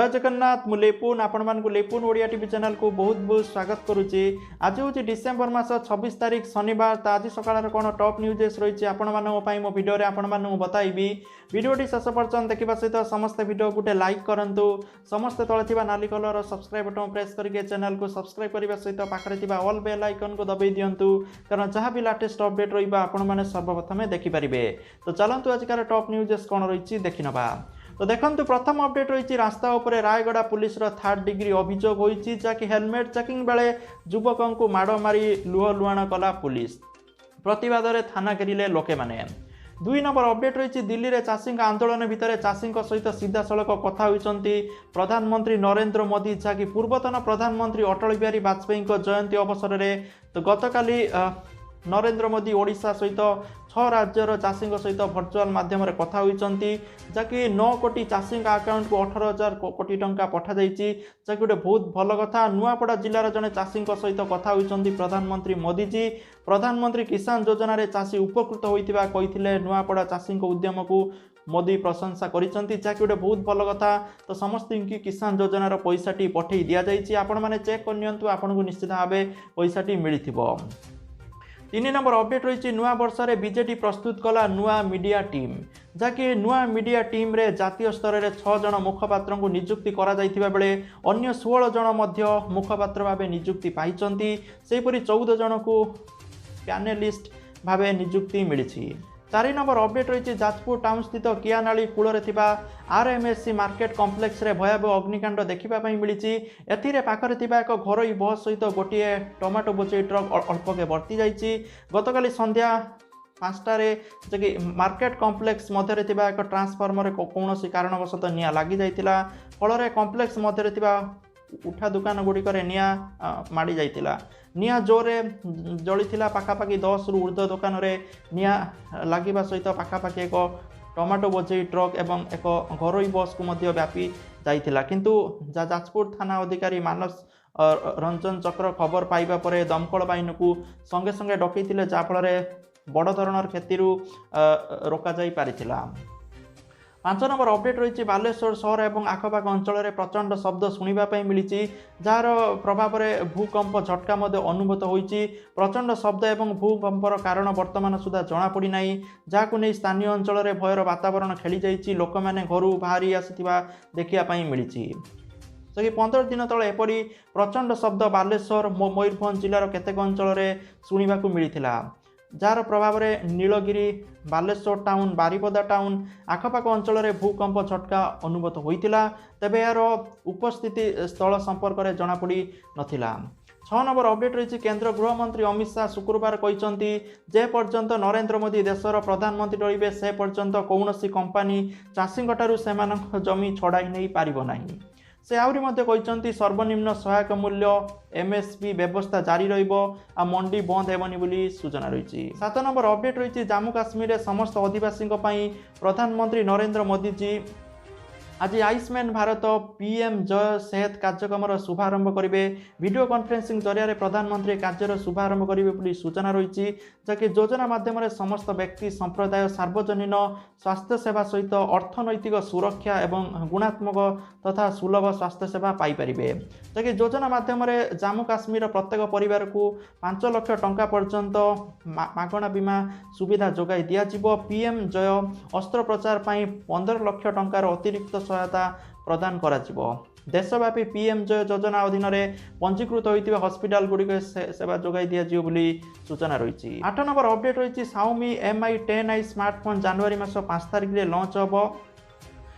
जय जगन्नाथ मु लेपुन आपण मानकु लेपुन ओडिया टीवी चैनल को बहुत बहुत स्वागत करुच्ची। आज हूँ डिसेम्बर मास 26 तारिख शनिवार। तो आज सकाळ कौन टॉप न्यूजेस रही आपण मो भिडियो आपण मानू बताइबी। भिडियोटी शेष पर्यंत देखा सहित समस्त भिडियो गोटे लाइक करंतु, समस्त तले नाली कलर सब्सक्राइब बटन प्रेस करके चैनल को सब्सक्राइब करने सहित पाखे ऑल बेल आइकन को दबाई दिंतु, कारण जहाँ भी लेटेस्ट अपडेट रहा आपण मैंने सर्वप्रथमे देखिपारे। तो चलतु आजकार टॉप न्यूजेस कौन रही देखि नबा। तो देखंतु प्रथम अपडेट रही रास्ता उपरे रायगड़ा पुलिस रो 3rd डिग्री अभियोग होईची, जाकि हेलमेट चेकिंग बेले युवकों को माड़ मारी लुह लुहाण कला पुलिस। प्रतिवाद में थाना घेरिले लोके माने। 2 नंबर अपडेट रही दिल्ली में चाषी आंदोलन भितर चाषी सहित सीधा सड़क कथा होती प्रधानमंत्री नरेंद्र मोदी, जहाँकि पूर्वतन प्रधानमंत्री अटल बिहारी वाजपेयी जयंती अवसर में। तो गतकाली नरेंद्र मोदी ओडिशा सहित 6 राज्यर चाषी सहित भर्चुआल माध्यम कथा होती, जहाँकि 9 कोटी चाषी अकाउंट को 18,000 कोटी टंका पठा जाइए, जहाँकि गोटे बहुत भल कथा। नुआपड़ा जिलार जड़े चाषी सहित कथा होती प्रधानमंत्री मोदी जी। प्रधानमंत्री किसान योजना रे चाषी उपकृत होइतिबा कहिथिले नुआपड़ा चाषी उद्यम को मोदी प्रशंसा करिसंती, जहाँकि गोटे बहुत भल कथा। तो समस्त की किसान योजनार पैसाटी पठे दि जाइए, आपण मैंने चेक करनियंतु, आपन को निश्चित भाव पैसाटी मिलिथिबो। 3 नंबर अपडेट रही नुआ वर्ष में बीजेडी प्रस्तुत कला नुआ मीडिया टीम, जहाँकि नुआ मीडिया टीम रे जातीय स्तर में 6 जन मुखपात्र को नियुक्ति करा जाइथिबा बेले अन्य 16 जन मध्य मुखपात्र भावे नियुक्ति पाइचंती। सेहीपरि 14 जन को पैनलिस्ट भावे नियुक्ति मिली। 4 नंबर अपडेट रही जाजपुर टाउन स्थित कियानाली कूल आरएमएससी मार्केट कॉम्प्लेक्स रे भयावह अग्निकांड देखा मिली। एथिरे पाखरे थिबा एक घरोई बस सहित गोटे टमाटो बोझई ट्रक अल्पके बर्ती जाइए। गतकाली संध्या 5टारे जे मार्केट कॉम्प्लेक्स मध्य थिबा एक ट्रांसफॉर्मर कौन कारणवशत निया लगी जाइतिला, फल कॉम्प्लेक्स मध्य थिबा उठा दुकान गुड़िक निया माड़ी जाइतिला। निया जोरे जलिथिला, पाखापाखि 10 रु ऊर्ध्व दुकान रे निया लागिबा सहित पाखापाखि एक टमाटो बोझई ट्रक एवं एक घरोई बस को मध्य व्यापी जाइतिला। किंतु जाजपुर थाना अधिकारी मानस रंजन चक्र खबर पाइबा परे दमकल बाहिनी को संगे संगे डकैतिले, जहाँफल बड़ धरणर क्षति रोका जाई पारिथिला। 5 नंबर अपडेट रही बालेश्वर शहर और आखपाख अंचल में प्रचंड शब्द शुणापी मिली, जार प्रभाव में भूकंप झटका अनुभूत होती। प्रचंड शब्द और भूकंपर कारण वर्तमान सुधा जमापड़ना, जहाँ नहीं स्थानीय अंचल में भयर वातावरण खेली जाइए। लोक मैंने घर बाहरी आसिथिबा देखापी मिली। जि 15 दिन तले एपरी प्रचंड शब्द बालेश्वर मयूरभंज जिलार केतेक अंचल में शुणा मिलता, जार प्रभाव में नीलगिरी, बालेश्वर टाउन, बारिपदा टाउन आखपाख अंचल में भूकंप झटका अनुभूत होता। तेबे यार उपस्थिति स्थल संपर्क में जमापड़ी नथिला। 6 नंबर अपडेट रही केंद्र गृहमंत्री अमित शाह शुक्रवार कहते जे पर्यंत नरेंद्र मोदी देशर प्रधानमंत्री रहिबे से पर्यंत कौनसी कंपनी चाषी से जमी छड़ाई नहीं पारिबो नाही। से आहरी कहते सर्वनिम्न सहायक मूल्य एमएसपी व्यवस्था जारी रहिबो आ मंडी बंद हेबनी बोली सूचना रही। 7 नंबर अपडेट रही जम्मू काश्मीर में समस्त आदिवासी प्रधानमंत्री नरेंद्र मोदी जी आज आयुष्मान भारत पीएम जय सेहत कार्यक्रम शुभारंभ करेंगे। वीडियो कॉन्फ्रेंसिंग जरिया प्रधानमंत्री कार्यर शुभारंभ करेंगे सूचना रही, जहाँकि योजना माध्यम समस्त व्यक्ति संप्रदाय सार्वजनीन स्वास्थ्य सेवा सहित अर्थनैतिक सुरक्षा एवं गुणात्मक तथा सुलभ स्वास्थ्य सेवा पाइपर। जहाँकि योजना माध्यम जम्मू काश्मीर प्रत्येक परिवार को 5 लाख टंका पर्यंत मागणा बीमा सुविधा जोगाई दिज्व। पीएम जय अस्त्रोपचार 15 लाख टंकार अतिरिक्त सहायता प्रदान करा। देशव्यापी पीएम जय योजना अधीन पंजीकृत होता हस्पिटाल गुड़िक सेवा जोगाई दिज्व बोली सूचना रही। 8 नंबर अपडेट रही Xiaomi Mi 10i स्मार्टफोन जनवरी मास 5 तारिख में लॉन्च हम।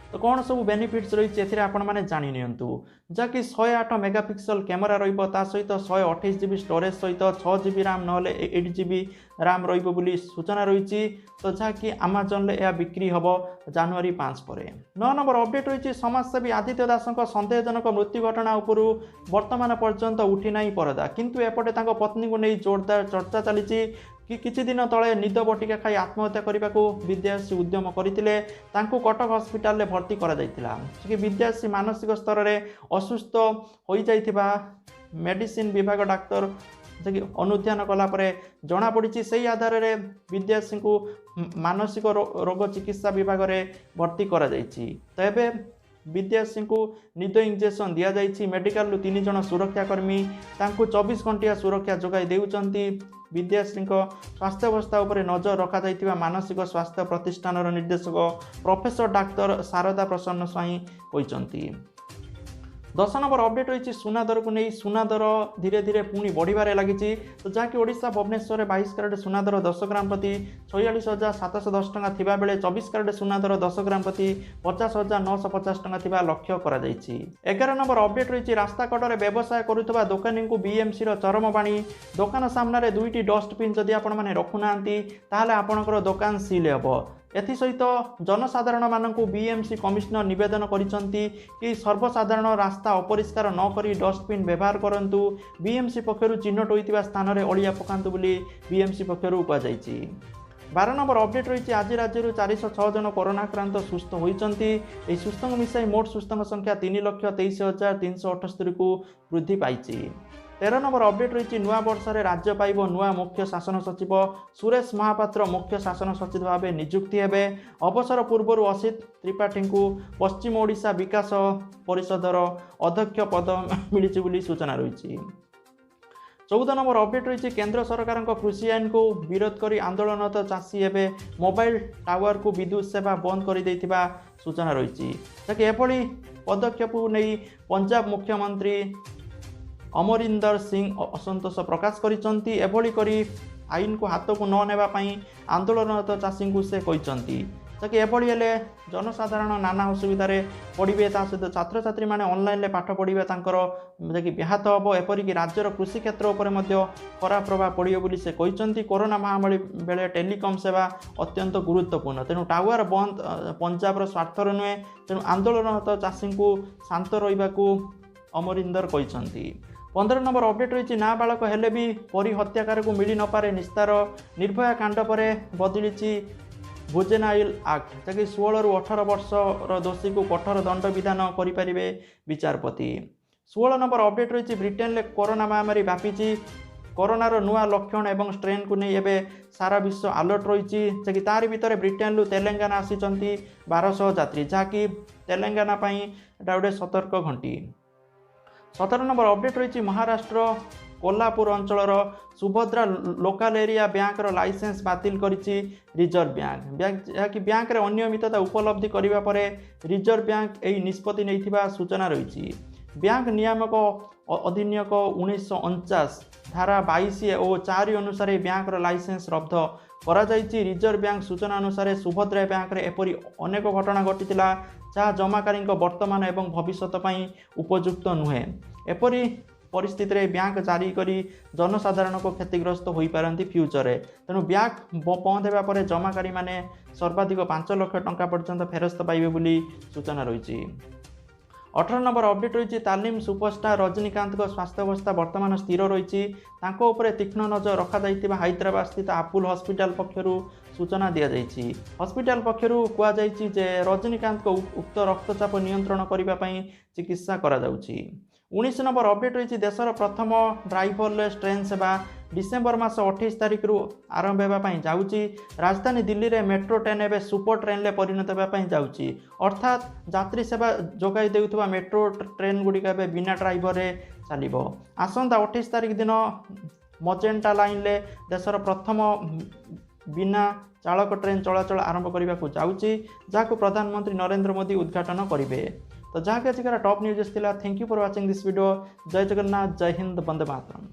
तो कौन सब बेनिफिट्स रही है आपण मैंने जानी नियंतु, जहाँकि 108 मेगापिक्सल कैमेरा रहा सहित 128 GB स्टोरेज सहित 6 GB रैम ना 8 GB रैम रही सूचना रही। तो जहाँकि आमाजन यह बिक्री हम जनवरी 5 पर। 9 नंबर अपडेट रही समाजसेवी आदित्य दास सन्देहजनक मृत्यु घटना उपरू वर्तमान पर्यंत उठीना परदा, किंतु एपटे पत्नी को नहीं जोरदार चर्चा चली कि किछि दिन तले निद बटिका खाई आत्महत्या करने को विद्यासी उद्यम करते कटक हस्पिटाल भर्ती करा जाइतिला। कि विद्यासी मानसिक स्तर में असुस्थ हो जाइथिबा मेडिसिन विभाग डाक्तर अनुध्यान कलापर जमापड़ी। से आधार में विद्यासी को मानसिक रोग चिकित्सा विभाग में भर्ती करा जाइछि। तो एबे विद्यासी को निद इंजेक्शन दि जाइए मेडिकल 3 जन सुरक्षाकर्मी 24 घंटिया सुरक्षा जोगाई देउचंती विद्याश्री स्वास्थ्यावस्था उपर नजर रखा मानसिक स्वास्थ्य प्रतिष्ठान निर्देशक प्रोफेसर डाक्तर शारदा प्रसन्न स्वाई कहते 10 नंबर अपडेट रही सुना दर को नहीं सुना दर धीरे धीरे पुणी बढ़िबारे लगी तो जहाँकि ओडिशा भुवनेश्वर 22 क्यारेट सुना दर 10 ग्राम प्रति 46,710 टंका थिबा बेले 24 क्यारेट सुना दर 10 ग्राम प्रति 50,950 टंका थिबा लक्ष्य करा जायछि। 11 नंबर अपडेट रही रास्ता कड़े व्यवसाय करुवा दोकानी को बीएमसी चरम बाणी दोकान सामने 2टी डस्टबिन जदि आपण माने रखुना ताहले आपणकर दोकान सील हेबो। एसहित जनसाधारण मानक बीएमसी कमिशनर निवेदन करिसंती कि सर्वसाधारण रास्ता अपरिष्कार नक डस्टबिन व्यवहार करंतु बीएमसी पक्षर चिन्हट होइतिबा स्थान रे अलिया पकांतु बोली बीएमसी पक्षर कहुଯାଇଛି। 12 नंबर अपडेट रही आज राज्य 406 जन कोरोना आक्रांत सुस्थ होती सुस्थ मिसाई मोट सुस्थ संख्या 3,23,378 को वृद्धि पाई। 13 नंबर अपडेट रही नुआ वर्ष में राज्य पाइब नुआ मुख्य शासन सचिव सुरेश महापात्र मुख्य शासन सचिव भाव नियुक्ति हेबे। अवसर पूर्व असित त्रिपाठी को पश्चिम ओडिशा विकास परिषदर अध्यक्ष पद मिली बोली सूचना रही। 14 नंबर अपडेट रही केंद्र सरकार कृषि आईन को विरोध कर आंदोलनरत चाषी एवं मोबाइल टावर को विद्युत सेवा बंद कर देथिबा सूचना रही। जबकि एभली पदक्षेप नहीं पंजाब मुख्यमंत्री अमरिंदर सिंह असंतोष प्रकाश करिसंती। एभली करी आईन को हाथ को न नेबा पई आंदोलनरत चाषी को से कहते जबकि एभली हेले जनसाधारण नाना असुविधार पड़े सहित छात्र छात्री मैंने ऑनलाइन ले पाठ पढ़े जि व्याहत हम एपरिक राज्यर कृषि क्षेत्र उपर खराब प्रभाव पड़े बोली से कहते। कोरोना महामारी बेले टेलीकम सेवा अत्यंत गुरुत्वपूर्ण तेणु टावर बंद पंजाबर स्वार्थर नुहे तेणु आंदोलनरत चाषी को शांत रहा अमरिंदर कहते। 15 नंबर अपडेट रही नाबालक हेले भी परी हत्याकार को मिली नपारे निस्तार निर्भया कांड पर बदली जुवेनाइल एक्ट जहाँकि 16 ରୁ 18 वर्षर दोषी को कठोर दंड विधान करें विचारपति। 16 नंबर अपडेट रही ब्रिटेन में कोरोना महामारी व्यापी कोरोनार नुआ लक्षण एवं स्ट्रेन को नहीं एवं सारा विश्व अलर्ट रही जहाँकि तार भितर ब्रिटेन तेलंगाना आसी 1200 यात्री जहाँकि तेलंगाना गोटे सतर्क घंटी। 17 नंबर अपडेट रही महाराष्ट्र कोल्हापुर अंचलर Subhadra local area bank license बातिल करिछि रिजर्व बैंक जहाँकि बैंक रे अनियमितता उपलब्धि करिबा परे रिजर्व बैंक एही निष्पत्ति नैथिबा सूचना रही। बैंक नियामक अधिनियम 1949 धारा 22 और 4 अनुसार बैंक लाइसेंस रद्द करा जाइछि। रिजर्व बैंक सूचना अनुसार सुभद्रा बैंक रे एपरि अनेक घटना घटितिला जहाँ जमाकारी वर्तमान एवं भविष्यत पई उपयुक्त नुहे। एपरि परिस्थिति रे बैंक जारी करी जनसाधारण को क्षतिग्रस्त हो पारती फ्यूचर तेणु बैंक बंद होगा पर जमाकारी माने सर्वाधिक 5 लाख टंका पर्यंत फेरस्त पाइबे बोली सूचना रही। 18 नंबर अपडेट रही तालीम सुपरस्टार रजनीकांत स्वास्थ्यावस्था वर्तमान स्थिर रही तीक्ष्ण नजर रखा हैदराबाद स्थित आपुल हॉस्पिटल पक्षर सूचना दि जाइए। हॉस्पिटल पक्षर कहुई जे रजनीकांत को उक्त रक्तचाप नियंत्रण करने चिकित्सा करा जाउछि। 19 नंबर अपडेट रही देशर प्रथम ड्राइवरलेस ट्रेन सेवा डिसेम्बर मास 28 तारिख रु आरंभ होगापी जाऊँगी। राजधानी दिल्ली में मेट्रो ट्रेन एवं सुपर ट्रेन में परिणत होगापी जाऊँगी अर्थात यात्री सेवा जोगाई देउथबा मेट्रो ट्रेन गुड़िक बिना ड्राइवर चलो। आसंता 28 तारिख दिन मजेंटा लाइन ले देशर प्रथम बिना चालक ट्रेन चलाचल आरंभ करने को जाऊँगी जहाँ प्रधानमंत्री नरेंद्र मोदी उद्घाटन करेंगे। तो जहाँकि आज टॉप न्यूज थिला। Thank you for watching this video. जय जगन्नाथ, जय हिंद, वंदे मातरम।